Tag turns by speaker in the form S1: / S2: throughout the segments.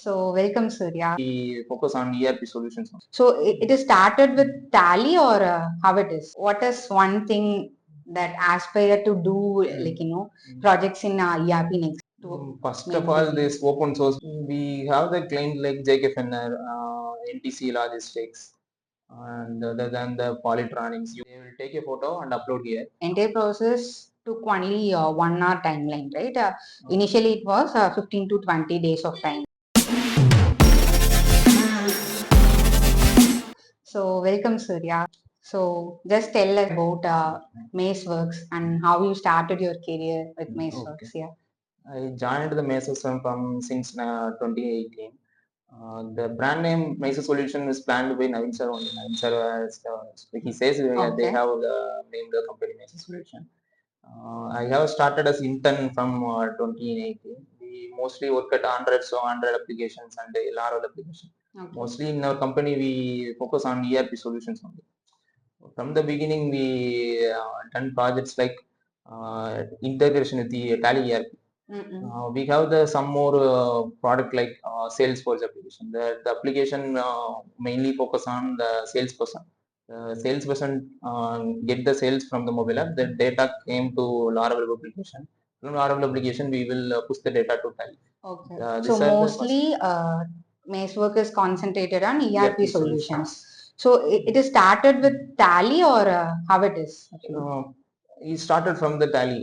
S1: So welcome, Surya.
S2: We focus on ERP solutions.
S1: So it is started with Tally or how it is? What is one thing that aspire to do, projects in ERP next?
S2: First of all, this open source, we have the client like JKFNR, NTC Logistics, and other than the Polytronics, they will take a photo and upload here.
S1: Entire process took only 1 hour timeline, right? Initially, it was 15 to 20 days of time. So welcome, Surya. So just tell us about MazeWorks and how you started your career with MazeWorks. Yeah.
S2: I joined the Mesa from since 2018. The brand name Mesa Solution is planned by Navin sir only. Navin sir, he says they have named the company Mesa Solution. I have started as intern from 2018. We mostly work at Android, so Android applications and Laravel application.
S1: Okay.
S2: Mostly in our company, we focus on ERP solutions only. From the beginning, we done projects like integration with the Tally ERP. We have some more product like Salesforce application. The application mainly focus on the salesperson. The salesperson get the sales from the mobile app. The data came to Laravel application. From Laravel application, we will push the data to Tally.
S1: Okay. So mostly MazeWorks is concentrated on ERP solutions. So it is started with Tally or how it is?
S2: He started from the Tally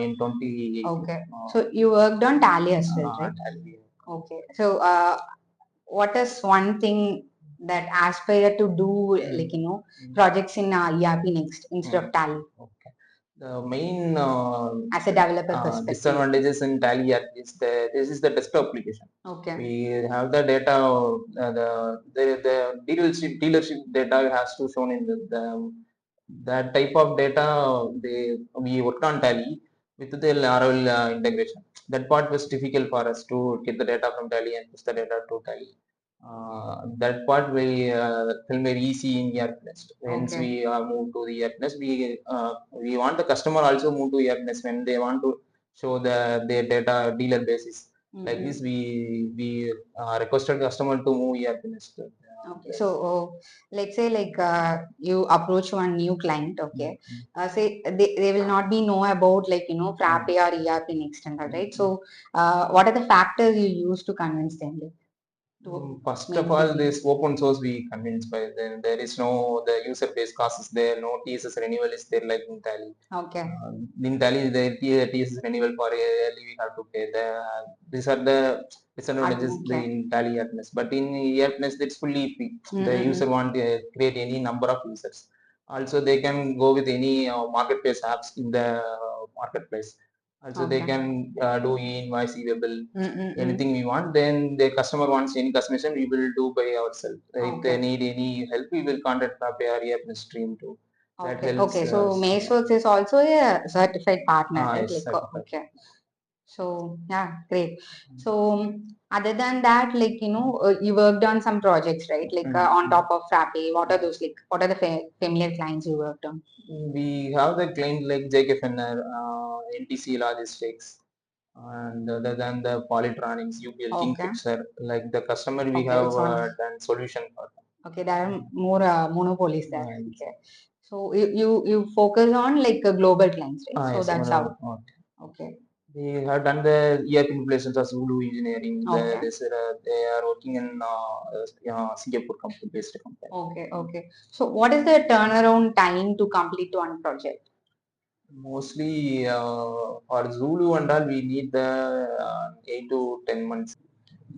S2: in 2018.
S1: Okay. So you worked on Tally as well, right?
S2: Tally.
S1: Okay. So what is one thing that aspire to do, projects in ERP next instead of Tally?
S2: Okay. The main
S1: as a developer perspective,
S2: disadvantages in Tally is this is the desktop application.
S1: Okay.
S2: We have the data, the dealership data has to shown in that type of data. We worked on Tally with the Laravel integration. That part was difficult for us to get the data from Tally and push the data to Tally. That part we feel very easy in ERP Nest. Hence we move to the ERP Nest. We want the customer also move to ERP Nest when they want to show their data dealer basis. Like this, we requested customer to move ERP Nest.
S1: Okay. So let's say you approach one new client, okay. Say they will not be know about Frappe or ERP next and all, right? So what are the factors you use to convince them?
S2: First of all, this open source we convinced by then there is no the user base cost is there, no TSS renewal is there like in Tally.
S1: Okay.
S2: In Tally, the TSS renewal for yearly we have to pay. These are the disadvantages in Tally ERPness. But in ERPness, it's fully free. The user want to create any number of users. Also, they can go with any marketplace apps in the marketplace. Also, they can do e-invoice, e-bill, anything we want. Then the customer wants any customization, we will do by ourselves. If they need any help, we will contact Frappe or ERP stream too. That helps.
S1: Okay, so MazeWorks is also a certified partner, right? Okay. So yeah, great. So other than that, you worked on some projects, right? On top of Frappe, what are those what are the familiar clients you worked on?
S2: We have the client like JKFNR, NTC Logistics, and other than the Polytronics, UPL, Kingfisher, like the customer we have done solution for them.
S1: Okay, there are more monopolies there. Okay. So you focus on global clients, right? So that's how. Okay.
S2: We have done the ERP implementations of Zulu Engineering. They are working in Singapore based company.
S1: Okay. So what is the turnaround time to complete one project?
S2: Mostly for Zulu and all, we need the 8 to 10 months.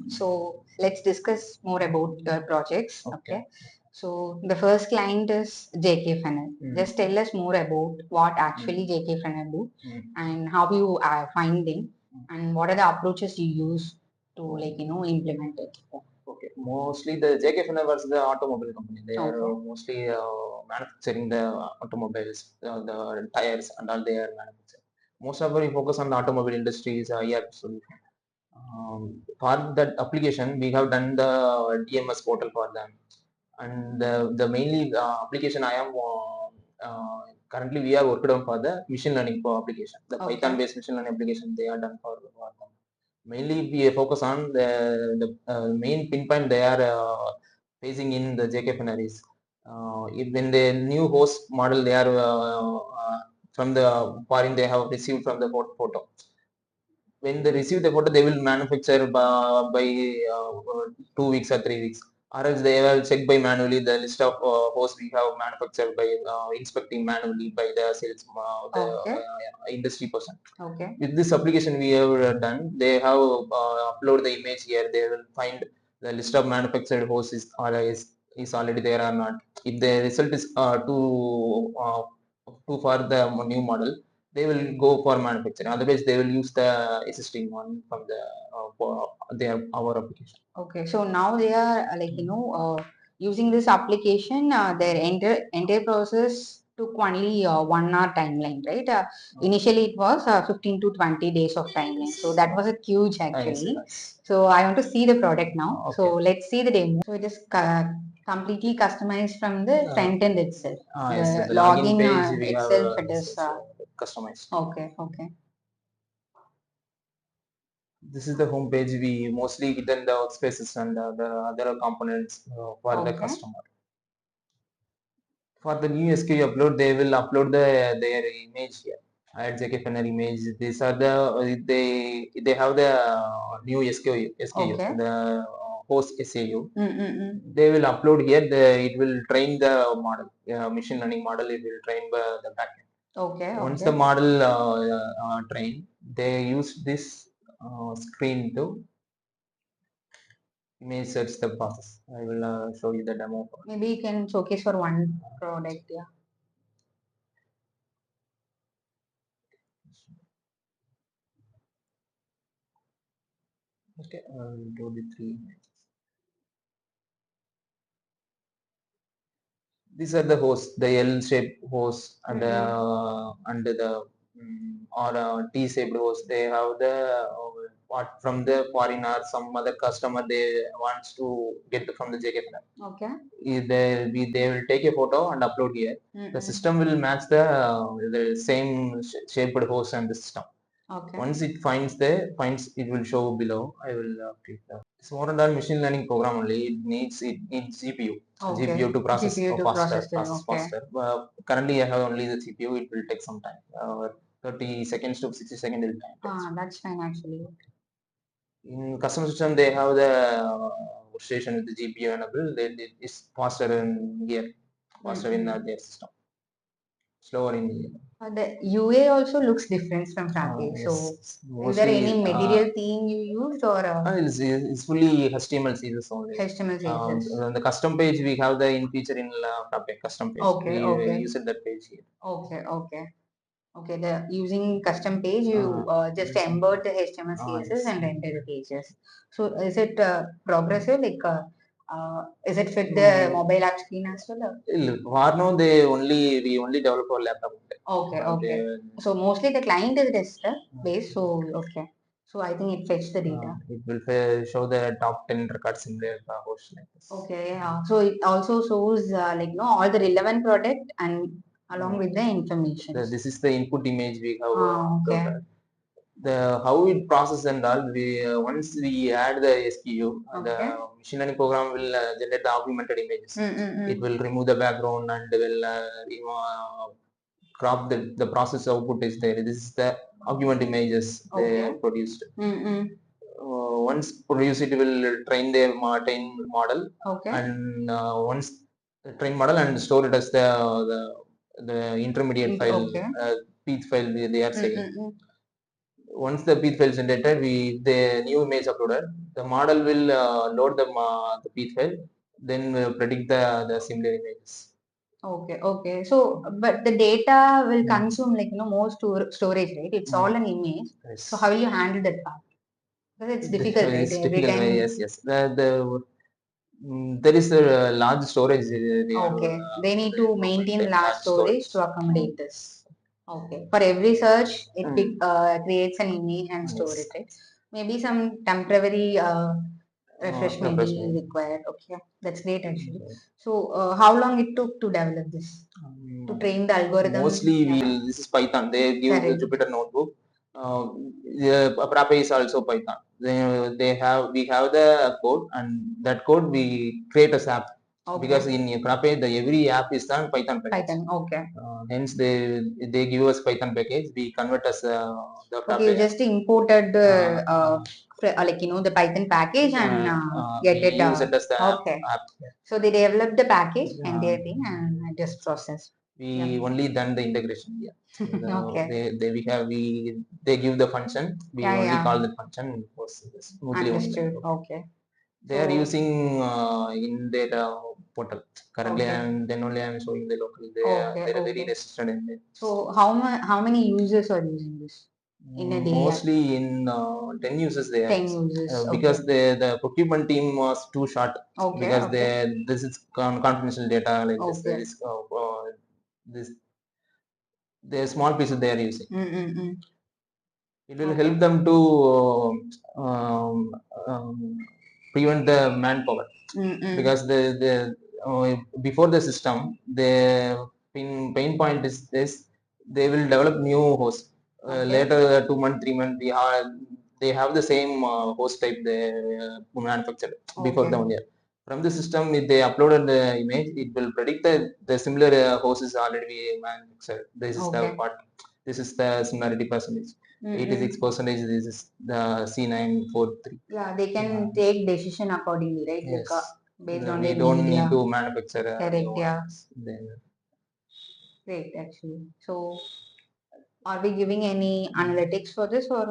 S1: So let's discuss more about your projects. Okay. So the first client is JK Funnel. Just tell us more about what actually JK Funnel do and how you are finding and what are the approaches you use to implement it.
S2: Okay. Mostly the JK Funnel was the automobile company. They are mostly manufacturing the automobiles, the tires and all they are manufacturing. Most of we focus on the automobile industries, ERP solution. For that application, we have done the DMS portal for them, and the mainly application I am currently we are working on for the machine learning for application. The Python based machine learning application they are done for them. Mainly we focus on the main pinpoint they are facing in the JKFNR is when the new host model they are from the foreign they have received from the photo. When they receive the photo, they will manufacture by 2 weeks or 3 weeks, or else they will check by manually the list of hosts we have manufactured by inspecting manually by the sales
S1: Okay.
S2: industry person.
S1: Okay.
S2: With this application we have done, they have upload the image here. They will find the list of manufactured hosts is already there or not. If the result is too far the new model, they will go for manufacturing. Otherwise, they will use the existing one from the for our application.
S1: Okay, so now they are using this application. Their entire process took only 1 hour timeline, right? Initially, it was 15 to 20 days of timeline. So that was a huge actually.
S2: Yes.
S1: So I want to see the product now. So
S2: Okay.
S1: let's see the demo. So it is completely customized from the front end itself.
S2: Yes,
S1: The
S2: the login
S1: login
S2: page we have
S1: itself, it is
S2: customized.
S1: okay. Okay.
S2: This is the home page. We mostly hidden the workspaces and the other components for the
S1: Okay.
S2: customer. For the new SKU upload, they will upload their image here. Add JKFNR image. These are the they have the new SKU
S1: Okay.
S2: the host SAU.
S1: They
S2: will upload here. It will train the model, machine learning model. It will train the backend.
S1: Okay.
S2: Once
S1: Okay.
S2: the model trained, they use this screen to image search the process. I will show you the demo.
S1: Maybe you can showcase for one product, yeah.
S2: Okay, do the 3 images. These are the hosts, the L-shaped hosts and the or T-shaped host. They have the what from the foreign or some other customer they wants to get from the JKFNR.
S1: Okay.
S2: They will take a photo and upload here. The system will match the same shaped host and the system.
S1: Okay.
S2: Once it finds it will show below. I will click that. It's more than machine learning program only. It needs GPU.
S1: Okay.
S2: GPU to process
S1: GPU to
S2: faster.
S1: process it, okay.
S2: Faster. Currently, I have only the CPU. It will take some time. 30 seconds to 60 seconds will time.
S1: That's fine actually.
S2: In customer system, they have the station with the GPU enabled. It's faster in here, faster in their system, slower in here.
S1: The UA also looks different from Frappe.
S2: Yes.
S1: So,
S2: Mostly,
S1: is there any material theme you used or?
S2: It's fully HTML CSS only.
S1: HTML CSS.
S2: On the custom page, we have the in feature in Frappe custom page.
S1: Okay.
S2: We
S1: Okay.
S2: use that page here.
S1: Okay. Okay. Okay, the using custom page, you just embed the HTML CSS and render the pages. So is it progressive? Like, is it fit the mobile app screen as well?
S2: For now, we only develop for laptop.
S1: Okay, okay. So mostly the client is desktop based. So okay. So I think it fetches the data.
S2: It will show the top 10 records in their host like this.
S1: Okay, yeah. So it also shows all the relevant product and along with the information.
S2: This is the input image we have.
S1: Okay.
S2: How it process and all, once we add the SKU, the machine learning program will generate the augmented images. It will remove the background and will crop the process output is there. This is the augmented images they produced. Once produced, it will train their model. Okay. And once train model and store it as the intermediate file, PEAT file they are saying. Once the PEAT file is generated, the new image uploaded, the model will load the PEAT file, then predict the similar images. Okay,
S1: okay. So, but the data will consume more storage, right? It's all an image.
S2: Yes.
S1: So, how will you handle that part? Because it's difficult, right? Every time.
S2: Yes. There is a large storage.
S1: Okay. They need to maintain large storage to accommodate this. Okay. For every search, it creates an image and store it, right? Maybe some temporary refresh may be required. Okay, that's great actually. So, how long it took to develop this? To train the algorithm?
S2: Mostly, this is Python. They give the Jupyter notebook. Frappe is also Python. we have the code, and that code we create as app.
S1: Okay.
S2: Because in Frappe, every app is on Python package.
S1: Python. Okay.
S2: Hence they give us Python package. We convert as the Frappe.
S1: Okay, you just imported the like the Python package and get
S2: we
S1: it.
S2: use it as the
S1: Okay.
S2: app.
S1: So they developed the package and their thing and I just process.
S2: We only done the integration. Yeah.
S1: Okay.
S2: They give the function. We
S1: Yeah,
S2: only
S1: yeah.
S2: call the function. Smoothly
S1: Understood. Okay.
S2: They are
S1: So-
S2: using in their portal currently,
S1: Okay.
S2: and then only I am showing the local. They're very
S1: Okay.
S2: resistant in it.
S1: So how many users are using this in a day?
S2: Mostly in 10 users they are
S1: 10 users.
S2: because
S1: Okay.
S2: the procurement team was too short.
S1: Okay,
S2: Because
S1: okay.
S2: this is confidential data, like this.
S1: Okay.
S2: This the small pieces they are using.
S1: Mm-mm-mm.
S2: It will
S1: Okay.
S2: help them to um, um, prevent the manpower.
S1: Mm-mm.
S2: Because before the system, the pain point is this: they will develop new host.
S1: Okay.
S2: Later 2 months, 3 months, they have the same host type they manufactured before
S1: Okay.
S2: the 1 year. From the system, if they uploaded the image, it will predict that the similar host is already manufactured. This is the
S1: Okay.
S2: part. This is the similarity percentage.
S1: Mm-mm.
S2: 86%. This is the C943.
S1: Yeah, they can take decision accordingly, right?
S2: Yes.
S1: Like, based on
S2: We
S1: their
S2: don't
S1: need.
S2: need
S1: Yeah.
S2: to manufacture
S1: Correct.
S2: new
S1: Yeah.
S2: ones. Then
S1: Great, actually. So, are we giving any analytics for this or?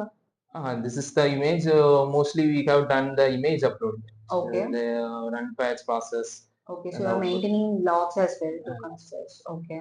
S2: this is the image. Mostly we have done the image upload.
S1: Okay.
S2: The run patch process.
S1: Okay, so
S2: and
S1: you're
S2: output.
S1: maintaining logs as well to consider. Okay.